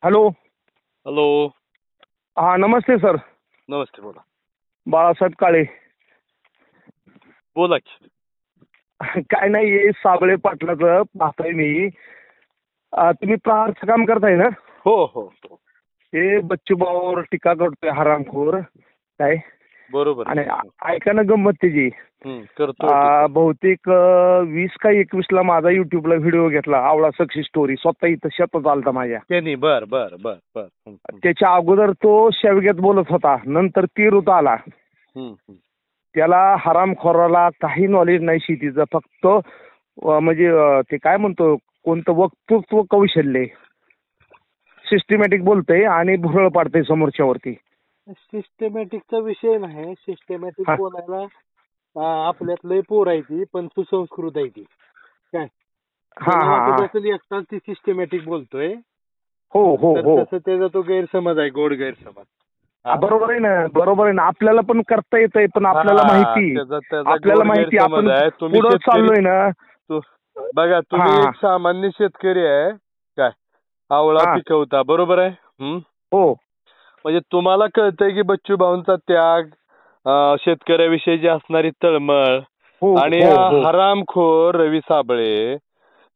Hello. Hello. हा नमस्ते sir. नमस्ते, बोला. बाळासाहेब काळे. बोला की. काय नाही, हे साबळे पाटलाचं पाहताय मी. तुम्ही प्रहारचं काम करताय ना? हो हो हो. हे बच्चू भाऊवर टीका करतोय हरामखोर काय. बरोबर आणि आहे. ऐका ना गंमत त्याची. करतोय टीका. बहुतेक 20 का 21ला माझा युट्यूबला व्हिडिओ घेतला, आवळा सक्सेस स्टोरी. स्वतः इथं शेतात आलता माझ्या. त्यांनी बर बर बर बर. त्याच्या अगोदर तो शेवग्यात बोलत होता, नंतर तीरुत आला. त्याला हरामखोराला काही नॉलेज नाही शेतीचं, फक्त म्हणजे ते काय म्हणतो, कोणतं वक्तृत्व कौशल्य, सिस्टमॅटिक बोलतंय आणि भुरळ पाडतंय समोरच्यावरती. सिस्टमॅटिकचा विषय नाही. सिस्टमॅटिक बोलायला आपल्यात लय पोर आहे ती, पण सुसंस्कृत आहे ती. काय एकटाच ती सिस्टमॅटिक बोलतोय. हो हो हो. तसं त्याचा तो गैरसमज आहे, गोड गैरसमज. बरोबर आहे ना, बरोबर आहे ना. आपल्याला पण करता येतंय, पण आपल्याला माहिती आपण पुढे चाललोय ना. बघा, तुम्ही एक सामान्य शेतकरी आहे काय, आवळा पिकवता, बरोबर आहे. हो. म्हणजे तुम्हाला कळतंय की बच्चू भाऊंचा त्याग, शेतकऱ्याविषयीची असणारी तळमळ, आणि हरामखोर रवी साबळे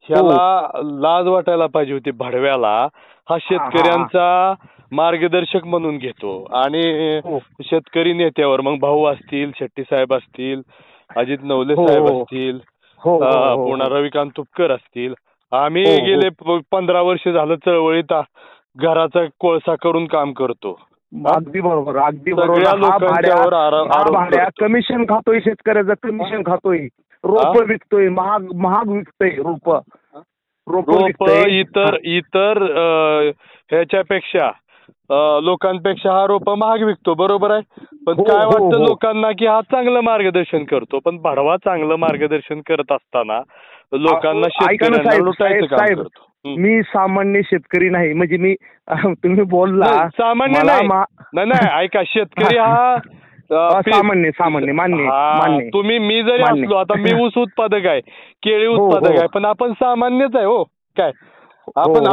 ह्याला लाज वाटायला पाहिजे होती. भडव्याला हा शेतकऱ्यांचा मार्गदर्शक म्हणून घेतो, आणि शेतकरी नेत्यावर मग भाऊ असतील, शेट्टी साहेब असतील, अजित नवले साहेब असतील, पुन्हा रविकांत तुपकर असतील. आम्ही गेले 15 वर्ष झालं चळवळीत घराचा कोळसा करून काम करतो. अगदी बरोबर, अगदी बरोबर. कमिशन खातोय, शेतकऱ्याचं कमिशन खातोय, रोप विकतोय, महाग विकतोय रोप इतर ह्याच्यापेक्षा, लोकांपेक्षा हा रोप महाग विकतो, बरोबर आहे. पण काय वाटतं लोकांना की हा चांगलं मार्गदर्शन करतो, पण भडवा चांगलं मार्गदर्शन करत असताना लोकांना शेतकऱ्यांना लुटायचं काम करतो. मी सामान्य शेतकरी नाही, म्हणजे मी तुम्ही बोलला सामान्य नाही. ऐका, शेतकरी हा सामान्य मान्य. मी जरी असलो, आता मी ऊस उत्पादक आहे, केळी उत्पादक आहे, पण आपण सामान्यच आहे. हो काय, आपण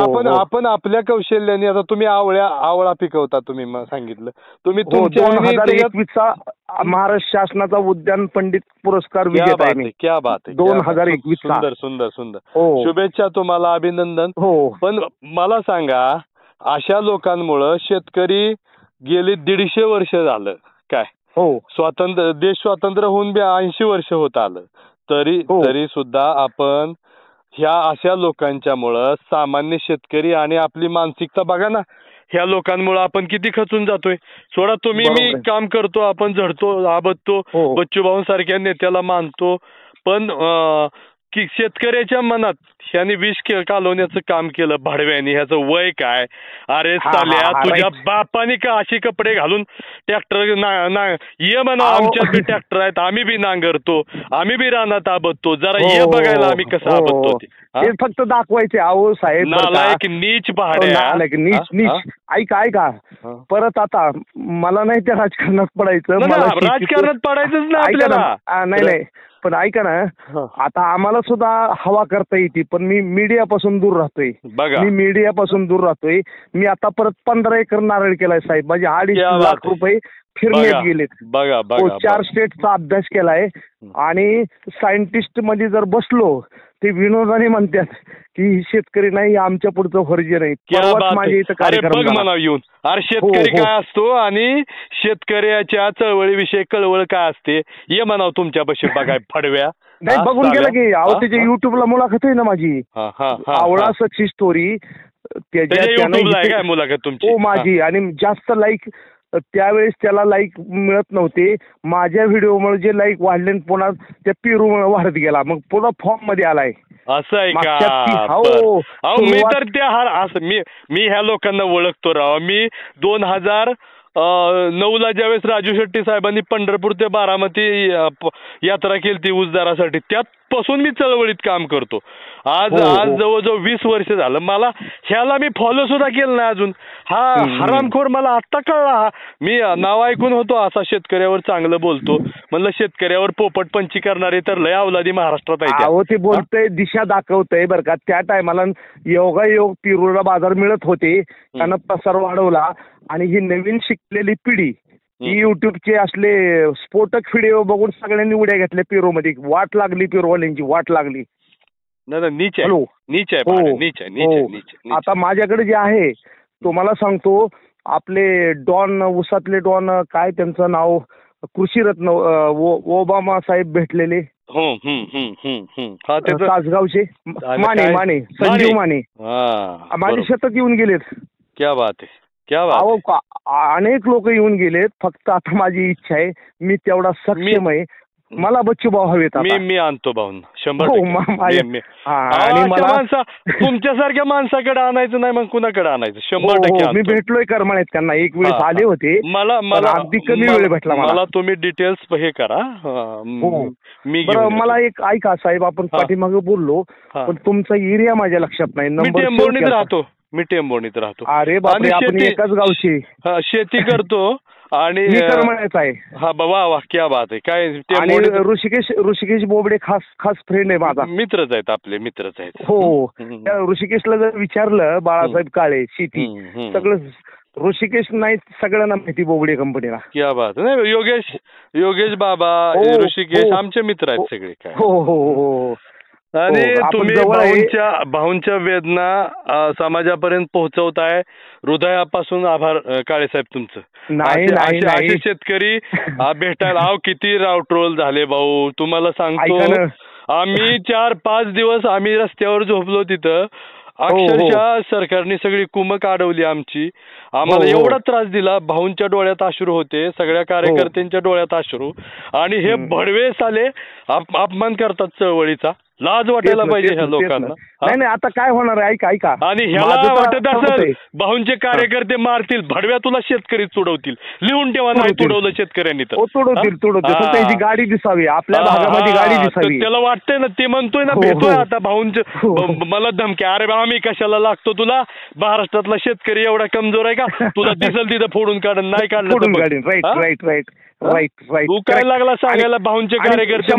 आपल्या कौशल्याने, आता तुम्ही आवळा पिकवता, तुम्ही सांगितलं, तुम्ही 2021चा महाराष्ट्र शासनाचा उद्यान पंडित पुरस्कार विजेता आहे मी. क्या बात आहे. 2021. सुंदर सुंदर सुंदर. शुभेच्छा तुम्हाला, अभिनंदन. पण मला सांगा, अशा लोकांमुळं शेतकरी गेली 150 वर्ष झालं काय, देश स्वातंत्र्य होऊन 80 वर्ष होत आलं, तरी सुद्धा आपण ह्या अशा लोकांच्यामुळं सामान्य शेतकरी आणि आपली मानसिकता बघा ना, ह्या लोकांमुळे आपण किती खचून जातोय. सोडा, मी काम करतो, आपण झडतो, आबदतो, बच्चू भाऊ सारख्या नेत्याला मानतो, पण की शेतकऱ्याच्या मनात ह्याने विष कालवण्याचं काम केलं भडव्याने. ह्याचं वय काय, अरे साल्या, तुझ्या बापाने का असे कपडे घालून ट्रॅक्टर ये म्हणा, आमच्यात बी ट्रॅक्टर आहेत, आम्ही बी नांगरतो, आम्ही बी रानात आबदतो, जरा ये बघायला आम्ही कसं आबदतो. ते फक्त दाखवायचे. अहो साहेब, नालायक, नीच भाड्या, नीच. ऐका परत, आता मला नाही त्या राजकारणात पडायचं, राजकारणात पडायचंच नाही आपल्याला. नाही, पण ऐका ना, आता आम्हाला सुद्धा हवा करता येते, पण मी मीडियापासून दूर राहतोय. मी आता परत 15 एकर नारळ केलाय साहेब. माझे 2.5 लाख रुपये फिरण्यात गेलेत. 4 स्टेटचा अभ्यास केलाय, आणि सायंटिस्ट मध्ये जर बसलो, ते विनोदाने म्हणतात की शेतकरी नाही, आमच्या पुढचं फर्ज नाही. माझ्या इथं कार्यक्रम म्हणा येऊन, अरे शेतकरी काय असतो आणि शेतकऱ्याच्या चळवळीविषयी कळवळ काय असते, ये म्हणाव तुमच्यापाशी बघाय फडव्या. नाही, बघून गेलं की. अहो, त्याच्या युट्यूबला मुलाखत आहे ना माझी, आवळा सक्सेस स्टोरी. काय मुलाखत तुमची? माझी. आणि जास्त लाईक त्यावेळेस त्याला लाईक मिळत नव्हते. माझ्या व्हिडिओमुळे जे लाईक वाढले, पुन्हा त्या पेरूमुळे वाढत गेला, मग पुन्हा फॉर्म मध्ये आलाय. असं आहे का? मी तर त्या मी ह्या लोकांना ओळखतो राव. मी 2009ला ज्यावेळेस राजू शेट्टी साहेबांनी पंढरपूर ते बारामती यात्रा केली ती ऊसदारासाठी, त्यात पासून मी चळवळीत काम करतो. आज जवळजवळ 20 वर्ष झालं. मला ह्याला मी फॉलो सुद्धा केलं नाही अजून. हा हरामखोर मला आत्ता कळला. मी नाव ऐकून होतो असा शेतकऱ्यावर चांगलं बोलतो. म्हणलं शेतकऱ्यावर पोपटपंची करणारे तर लय अवलादी महाराष्ट्रात आहे. ते बोलतंय, दिशा दाखवतंय बरं का. त्या टायमाला योगायोग पिरूला बाजार मिळत होते, त्यानं प्रसार वाढवला. आणि ही नवीन शिकलेली पिढी ही युट्यूबचे असले स्फोटक व्हिडिओ बघून सगळ्यांनी उड्या घेतल्या पिरोमध्ये. वाट लागली, पिरोवाल्यांची वाट लागली. नीच आहे. आता माझ्याकडे जे आहे तुम्हाला सांगतो, आपले डॉन, उसातले डॉन, काय त्यांचं नाव, कृषीरत्न ओबामा साहेब भेटलेले तासगावचे, माने संजीव माने माझ्या शेतात येऊन गेलेत. क्या बात आहे, क्या बात. अनेक लोक येऊन गेलेत. फक्त आता माझी इच्छा आहे, मी तेवढा सक्षम आहे. मला बच्चू भाऊ हवेत. मी आणतो भाऊन 100%. तुमच्यासारख्या माणसाकडे आणायचं नाही, मग कुणाकडे आणायचं? 100% मी भेटलोय करमाळ्यात त्यांना, एक वेळेस आले होते. मला अगदी कमी वेळ भेटला. मला तुम्ही डिटेल्स हे करा. मी मला एक ऐका साहेब, आपण पाठीमागे बोललो, पण तुमचा एरिया माझ्या लक्षात नाही. नंबर मी टेंभुर्णीत राहतो. अरे बापरे, आपण एकाच गावची. शेती करतो आणि करमाळ्याचा आहे. हा बाबा, वा क्या बात आहे. काय ऋषिकेश बोबडे खास फ्रेंड आहे माझा. मित्रच आहेत, आपले मित्रच आहेत. हो, त्या ऋषिकेशला जर विचारलं, बाळासाहेब काळे शेती सगळं, ऋषिकेश नाही सगळ्यांना माहिती बोबडे कंपनीला. क्या बात. नाही, योगेश बाबा, ऋषिकेश आमचे मित्र आहेत सगळे. काय हो. आणि तुम्ही भाऊंच्या वेदना समाजापर्यंत पोहोचवताय. हृदयापासून आभार काळेसाहेब तुमचं. असे शेतकरी भेटायला किती ट्रोल झाले भाऊ. तुम्हाला सांगतो, आम्ही 4-5 दिवस आम्ही रस्त्यावर झोपलो तिथं. अक्षरशः सरकारने सगळी कुमक अडवली आमची. आम्हाला एवढा त्रास दिला. भाऊंच्या डोळ्यात अश्रू होते, सगळ्या कार्यकर्त्यांच्या डोळ्यात अश्रू. आणि हे भडवे साले अपमान करतात चळवळीचा. लाज वाटायला पाहिजे ह्या लोकांना. नाही, आता काय होणार आहे ऐका. आणि ह्याला वाटत असेल भाऊंचे कार्यकर्ते मारतील, भडव्या तुला शेतकरी तुडवतील. लिहून ठेवा, नाही तुडवलं शेतकऱ्यांनी तर तुडवतील. गाडी दिसावी आपल्या भागामध्ये, गाडी दिसावी. त्याला वाटतंय ना, ते म्हणतोय ना, भेटतोय आता भाऊंचे मला धमकी. अरे आम्ही कशाला लागतो तुला? महाराष्ट्रातला शेतकरी एवढा कमजोर आहे का? तुला दिसल तिथं फोडून काढून, नाही काढलं. राईट. तू काय लागला सांगायला? भाऊंचे कार्यकर्ते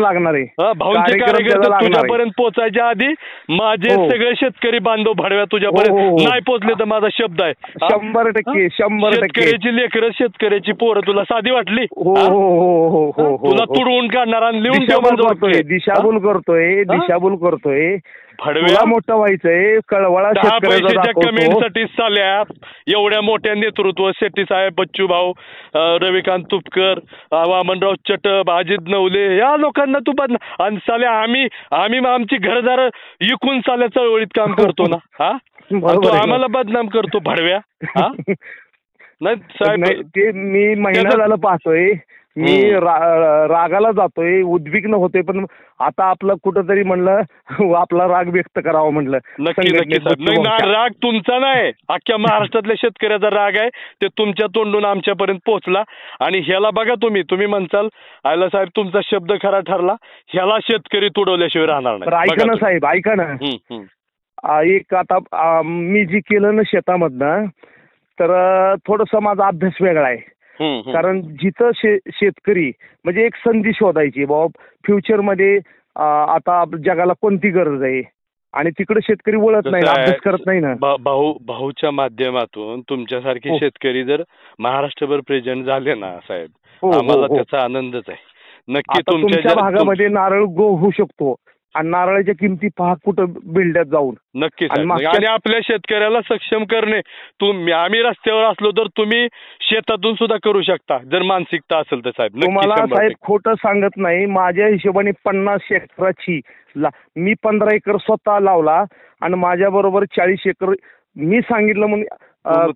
लागणार आहे. भाऊंचे कार्यकर्ते तुझ्यापर्यंत पोहोचायच्या आधी माझे सगळे शेतकरी बांधव भडव्या तुझ्यापर्यंत नाही पोहोचले तर माझा शब्द आहे. 100%. शेतकऱ्याची लेकरं, शेतकऱ्याची पोरं तुला साधी वाटली? तुला तुडवून काढणार आणि लिहून दिशाभूल करतोय. भडव्या मोठं व्हायचंय. कळवळा 10 पैशाच्या कमेंटसाठी साल्या एवढ्या मोठ्या नेतृत्व, शेट्टी साहेब, बच्चू भाऊ, रविकांत तुपकर, वामनराव चटप, अजित नवले, या लोकांना तू बदनाम. आणि साल्या आम्ही आमची घरदार इकून साल्या चळवळीत काम करतो ना. तू आम्हाला बदनाम करतो भडव्या. नाही साहेब, ते मी महिना झालं पाहतोय. मी रागाला जातोय, उद्विग्न होतोय. पण आता आपलं कुठंतरी म्हणलं आपला राग व्यक्त करावा म्हणलं. नक्की राग तुमचा नाही, अख्ख्या महाराष्ट्रातल्या शेतकऱ्याचा राग आहे. ते तुमच्या तोंडून आमच्यापर्यंत पोहोचला. आणि ह्याला बघा, तुम्ही म्हणसाल आयला साहेब तुमचा शब्द खरा ठरला, ह्याला शेतकरी तुडवल्याशिवाय राहणार नाही. ऐका ना साहेब, ऐका ना. एक आता मी जी केलं ना शेतामधनं, तर थोडंसं माझा अभ्यास वेगळा आहे. कारण जिथं शेतकरी म्हणजे एक संधी शोधायची बाबा फ्युचरमध्ये आता जगाला कोणती गरज आहे, आणि तिकडे शेतकरी वळत नाही, अभ्यास करत नाही ना. भाऊच्या माध्यमातून तुमच्यासारखे शेतकरी जर महाराष्ट्रभर प्रेझेंट झाले ना साहेब, आम्हाला त्याचा आनंदच आहे. नक्की तुमच्या भागामध्ये नारळ होऊ शकतो, आणि नारळाच्या किमती पहा कुठं बिल्ड्यात जाऊन. नक्कीच. आणि आपल्या शेतकऱ्याला सक्षम करणे. आम्ही रस्त्यावर असलो तर तुम्ही शेतातून सुद्धा करू शकता, जर मानसिकता असेल तर साहेब. तुम्हाला साहेब खोटं सांगत नाही, माझ्या हिशोबाने 50 एकराची मी 15 एकर स्वतः लावला, आणि माझ्या बरोबर 40 एकर मी सांगितलं म्हणून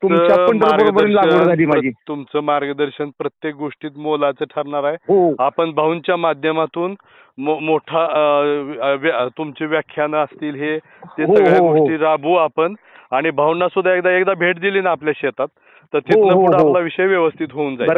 तुमच्या बरोबर लागवड झाली माझी. तुमचं मार्गदर्शन प्रत्येक गोष्टीत मोलाचं ठरणार आहे. आपण भाऊंच्या माध्यमातून मोठा तुमची व्याख्यानं असतील, हे ते सगळ्या गोष्टी राबवू आपण. आणि भाऊंना सुद्धा एकदा भेट दिली ना आपल्या शेतात, तर तिथनं पुढे आपला विषय व्यवस्थित होऊन जाईल.